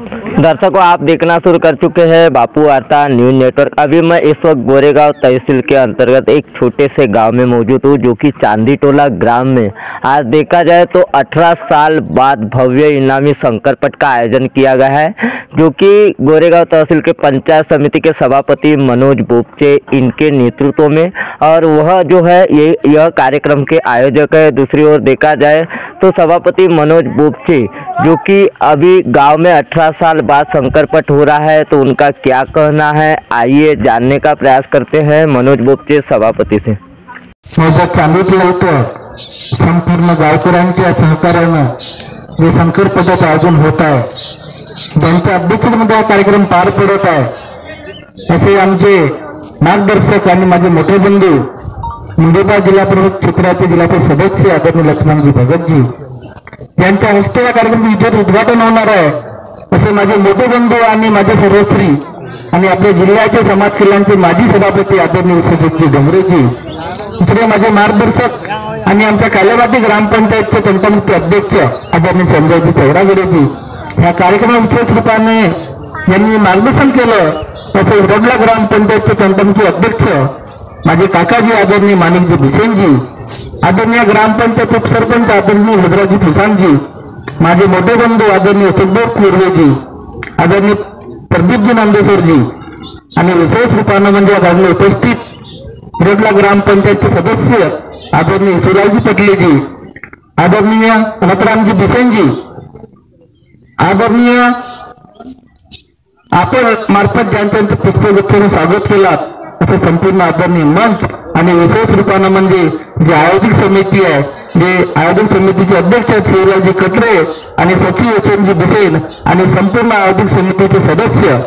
दर्शकों, आप देखना शुरू कर चुके हैं बापू वार्ता न्यूज नेटवर्क। अभी मैं इस वक्त गोरेगांव तहसील के अंतर्गत एक छोटे से गांव में मौजूद हूं, जो कि चांदी टोला ग्राम में आज देखा जाए तो 18 साल बाद भव्य इनामी शंकर पट का आयोजन किया गया है, जो कि गोरेगांव तहसील के पंचायत समिति के सभापति मनोज बोपचे इनके नेतृत्व में, और वह जो है यह कार्यक्रम के आयोजक है। दूसरी ओर देखा जाए तो सभापति मनोज बोपचे, जो कि अभी गांव में 18 साल बाद शंकर पट हो रहा है, तो उनका क्या कहना है, आइए जानने का प्रयास करते हैं मनोज बोपचे सभापती से। माझ्या चांदीतलं होतं संपूर्ण गावकऱ्यांच्या सहकार्यानं जे शंकर पटाचं आयोजन होत आहे, ज्यांच्या अध्यक्षतेमध्ये हा कार्यक्रम पार पडत आहे, असे आमचे मार्गदर्शक आणि माझे मोठे बंधू मुंडेबा जिल्हा प्रमुख क्षेत्राचे जिल्हा सदस्य आदरणीय लक्ष्मणजी भगतजी यांच्या हस्ते या कार्यक्रमाचं उद्घाटन होणार आहे, असे माझे मोठे बंधू आणि माझे सर्वश्री आणि आपल्या जिल्ह्याचे समाज कल्याणचे माजी सभापती आदरणीय सुजितजी डोंगरेजी, दुसरे माझे मार्गदर्शक आणि आमच्या कालेवाडी ग्रामपंचायतचे तंटमुक्त अध्यक्ष आदरणीय संजयजी चौरागडेजी या कार्यक्रमात विशेष रूपाने यांनी मार्गदर्शन केलं, असे उरडला ग्रामपंचायतचे तंटमुक्त अध्यक्ष माझे काकाजी आदरणीय माणिकजी भिसेनजी, आदरणीय ग्रामपंचायत उपसरपंच आदरणीय भद्राजी फुसानजी, माझे मोठे बंधू आदरणीय सुखदेव कुर्वेजी, आदरणीय प्रदीपजी नांदेसरजी, आणि विशेष रूपाने म्हणजे आज उपस्थित उरडला ग्रामपंचायतचे सदस्य आदरणीय सुराजी पटलेजी, आदरणीय रतरामजी भिसेनजी, आदरणीय आपण मार्फत ज्यांचं पुष्पगुच्छाने स्वागत केलात असे संपूर्ण आदरणीय मंच, आणि विशेष रूपाने म्हणजे जे आयोजक समिती आहे, जे आयोजक समितीचे अध्यक्ष आहेत शिवराजी कटरे आणि सचिव यशवंतजी बिसेन आणि संपूर्ण आयोजक समितीचे सदस्य,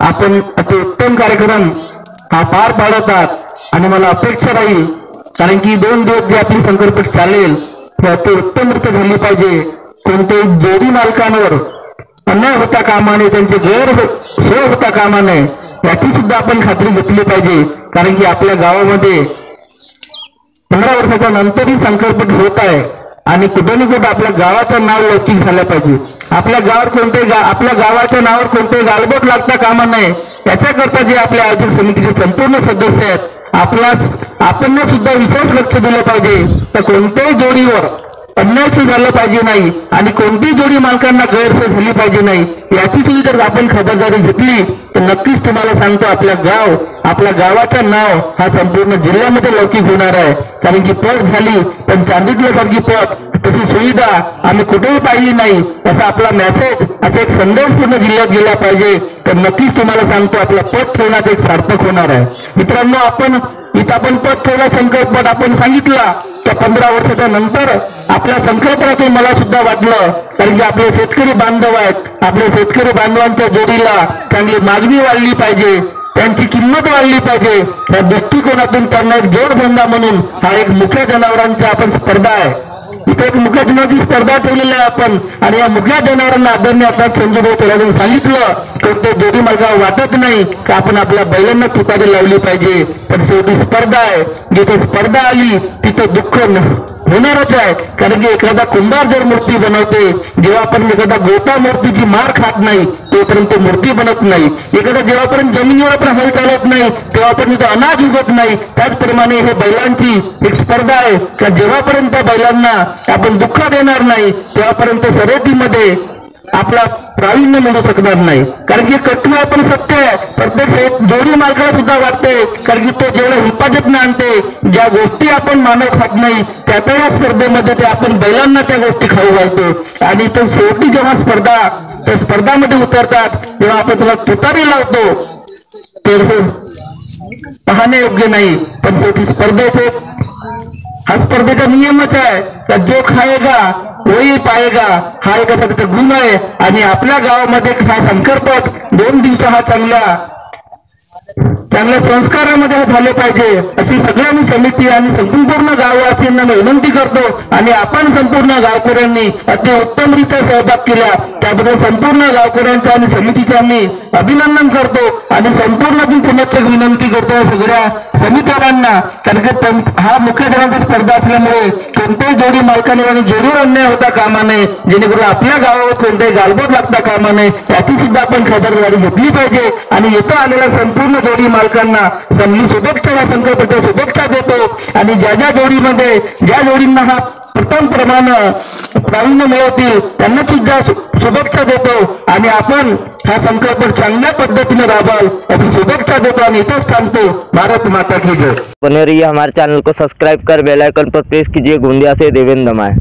आपण अति उत्तम कार्यक्रम हा पार पाडत आहात आणि मला अपेक्षा राहील, कारण की 2 दिवस जे आपली शंकरपट चालेल ते अति उत्तमरित्या झाली पाहिजे। कोणत्याही जोडी मालकांवर अन्याय होता कामा नये, त्यांचे गैरसोय होता कामा नये, याची सुद्धा आपण खात्री घेतली पाहिजे, कारण की आपल्या गावामध्ये 15 वर्षाच्या नंतरही शंकरपट होत आहे आणि कुठे ना कुठे आपल्या गावाचं नाव लौकिक झालं पाहिजे। आपल्या गावावर आपल्या गावाच्या नावावर कोणतेही गालबोट लागता कामा नये, याच्याकरता जे आपल्या आयोजक समितीचे संपूर्ण सदस्य आहेत, आपण सुद्धा विशेष लक्ष दिलं पाहिजे, तर कोणत्याही जोडीवर अन्याय झालं पाहिजे नाही आणि कोणतीही जोडी मालकांना गैरसोय झाली पाहिजे नाही, याची सुद्धा जर आपण खबरदारी घेतली तर नक्कीच तुम्हाला सांगतो आपल्या गावाचं नाव हा संपूर्ण जिल्ह्यामध्ये लौकिक होणार आहे। कारण की पट झाली पण चांदीटल्यासारखी पट तशी सुविधा आम्ही कुठेही पाहिली नाही, असा आपला मेसेज, असा एक संदेश पूर्ण जिल्ह्यात गेला पाहिजे, तर नक्कीच तुम्हाला सांगतो आपला पट ठेवण्यात एक सार्थक होणार आहे। मित्रांनो, आपण पट ठेवला शंकरपट आपण सांगितला तर 15 वर्षाच्या नंतर आपल्या संकल्पनातून मला सुद्धा वाटलं, कारण की आपले शेतकरी बांधव आहेत, आपल्या शेतकरी बांधवांच्या जोडीला चांगली मागणी वाढली पाहिजे, त्यांची किंमत वाढली पाहिजे, या दृष्टिकोनातून त्यांना एक जोडधंदा म्हणून हा एक मुख्या जनावरांची आपण स्पर्धा आहे, इथे एक मुख्या जनावरांची स्पर्धा ठेवलेली आहे आपण, आणि या मुख्या जनावरांना आदरणीय आता संजूभाऊ तोलाने सांगितलं तर ते जोडी मालकाला वाटत नाही की आपण आपल्या बैलांना तुतारी लावली पाहिजे, पण शेवटी स्पर्धा आहे, जिथे स्पर्धा आली तिथं दुःख होणारच आहे, कारण की एखादा कुंभार जर मूर्ती बनवते, जेव्हापर्यंत एखादा गोटा मूर्तीची मार खात नाही तोपर्यंत मूर्ती बनत नाही, एखादा जेव्हापर्यंत जमिनीवर आपण हल चालत नाही तेव्हापर्यंत अनाज उगत नाही, त्याचप्रमाणे हे बैलांची एक स्पर्धा आहे का जेव्हापर्यंत बैलांना आपण दुःख देणार नाही तेव्हापर्यंत शर्यतीमध्ये आपला प्रावीण्य मिळू शकणार नाही, कारण की कठीण आपण सत्य आहे, प्रत्येक जोडी मालकाला सुद्धा वाटते, कारण की तो जेवढं हिफाजतने आणते, ज्या गोष्टी आपण मानव खात नाही त्या या स्पर्धेमध्ये ते आपण बैलांना त्या गोष्टी खाऊ घालतो, आणि तो शेवटी जेव्हा त्या स्पर्धामध्ये उतरतात तेव्हा आपण त्याला तुतारी लावतो, तर हे पाहणे योग्य नाही, पण शेवटी हा स्पर्धेचा नियमच आहे का जो खाएगा वही पाएगा, हा एक असा त्याचा गुण आहे, आणि आपल्या गावामध्ये हा शंकरपट 2 दिवस हा चांगला चांगल्या संस्कारामध्ये झाले पाहिजे अशी सगळ्यांनी समिती आणि संपूर्ण गाववासियांना मी विनंती करतो आणि आपण संपूर्ण गावकऱ्यांनी अति उत्तमरित्या सहभाग केला त्याबद्दल संपूर्ण गावकऱ्यांचा आणि समितीचे आम्ही अभिनंदन करतो आणि संपूर्ण पुनश्च विनंती करतो सगळ्या समित्यांना कारण की हा मुख्य क्रमांक स्पर्धा असल्यामुळे कोणत्याही जोडी मालकाने आणि जोडीवर अन्याय होता कामा नये जेणेकरून आपल्या गावावर कोणतेही गालबोट लागता कामा नये याची सुद्धा आपण खबरदारी घेतली पाहिजे आणि येतो आलेल्या संपूर्ण जोडी मालकांना मी शुभेच्छा या संकल्पाच्या शुभेच्छा देतो आणि ज्या जोडीमध्ये ज्या जोडींना हा प्रथम प्रावीण्य मिळवतील त्यांना सुद्धा शुभेच्छा देतो आणि आपण हा संकल्प चांगल्या पद्धतीने राबवाल अशी शुभेच्छा देतो आणि इथेच थांबतो। भारत माता की जय। बने रहिए हमारे चैनल को सब्सक्राइब कर बेल आइकन पर प्रेस कीजिए। गोंदिया से देवेंद्र दमाए।